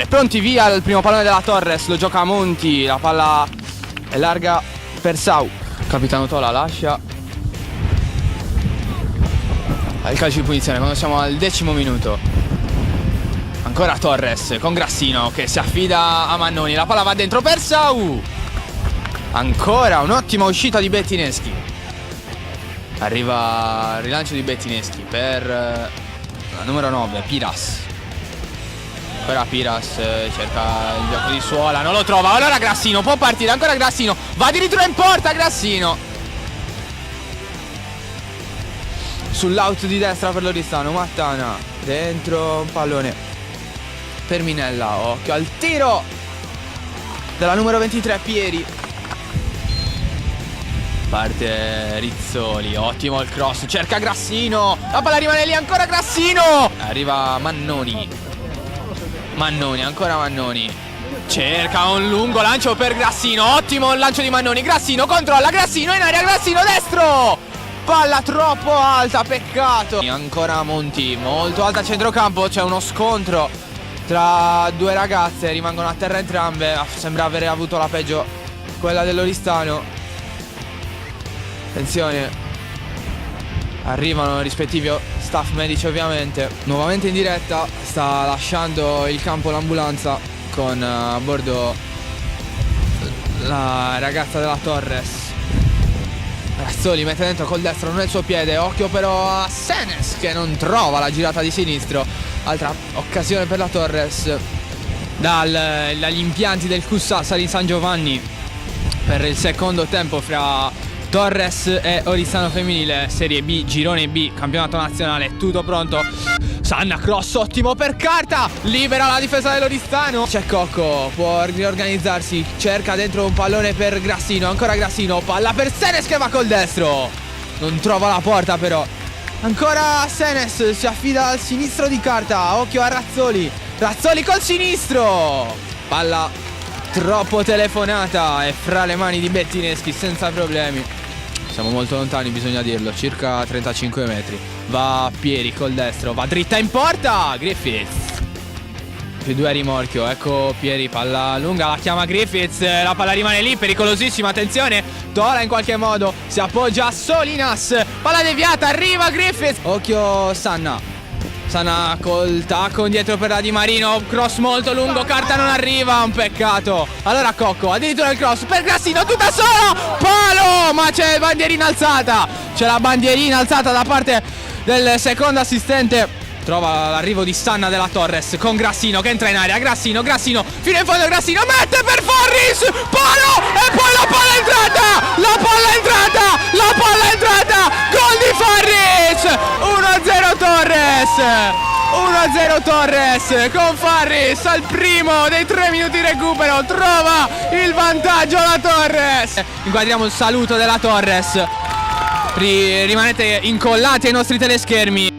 Pronti via, il primo pallone della Torres, lo gioca a Monti, la palla è larga per Sau. Capitano Tola lascia. Il calcio di punizione quando siamo al 10° minuto. Ancora Torres con Grassino che si affida a Mannoni, la palla va dentro per Sau. Ancora un'ottima uscita di Bettineschi. Arriva il rilancio di Bettineschi per la numero 9, Piras. Ancora Piras cerca il gioco di suola, non lo trova. Allora Grassino può partire, ancora Grassino, va addirittura in porta Grassino. Sull'out di destra per l'Oristano, Mattana dentro un pallone per Minella. Occhio al tiro della numero 23, Pieri. Parte Rizzoli, ottimo il cross, cerca Grassino, la palla rimane lì, ancora Grassino. Arriva Mannoni. Ancora Mannoni. Cerca un lungo lancio per Grassino. Ottimo il lancio di Mannoni. Grassino controlla, Grassino in aria, Grassino destro. Palla troppo alta, peccato. Ancora Monti, molto alta a centrocampo. C'è uno scontro tra due ragazze, rimangono a terra entrambe. Sembra avere avuto la peggio quella dell'Oristano. Attenzione, arrivano i rispettivi staff medici ovviamente. Nuovamente in diretta, sta lasciando il campo l'ambulanza con a bordo la ragazza della Torres. Razzoli mette dentro col destro, non è il suo piede. Occhio però a Senes che non trova la girata di sinistro. Altra occasione per la Torres dagli impianti del CUS Sassari San Giovanni per il secondo tempo fra Torres e Oristano femminile, Serie B, Girone B, campionato nazionale, tutto pronto. Sanna, cross ottimo per Carta, libera la difesa dell'Oristano. C'è Cocco, può riorganizzarsi, cerca dentro un pallone per Grassino, ancora Grassino, palla per Senes che va col destro. Non trova la porta però. Ancora Senes, si affida al sinistro di Carta, occhio a Razzoli. Razzoli col sinistro. Palla troppo telefonata e fra le mani di Bettineschi senza problemi. Siamo molto lontani, bisogna dirlo, circa 35 metri. Va Pieri col destro, va dritta in porta, Griffiths. Più due a rimorchio, ecco Pieri, palla lunga, la chiama Griffiths, la palla rimane lì, pericolosissima, attenzione. Tola in qualche modo si appoggia a Solinas, palla deviata, arriva Griffiths. Occhio Sanna. Sanna col tacco indietro per la Di Marino, cross molto lungo, Carta non arriva, un peccato. Allora Cocco, addirittura il cross per Grassino, tutta sola, palo, ma c'è bandierina alzata. C'è la bandierina alzata da parte del secondo assistente. Trova l'arrivo di Sanna della Torres con Grassino che entra in area, Grassino, fino in fondo Grassino, mette per Forris, palo e poi la palla è entrata, gol di Forris, 1-0 Torres con Farris al primo dei 3 minuti di recupero, trova il vantaggio la Torres. Inquadriamo il saluto della Torres, rimanete incollati ai nostri teleschermi.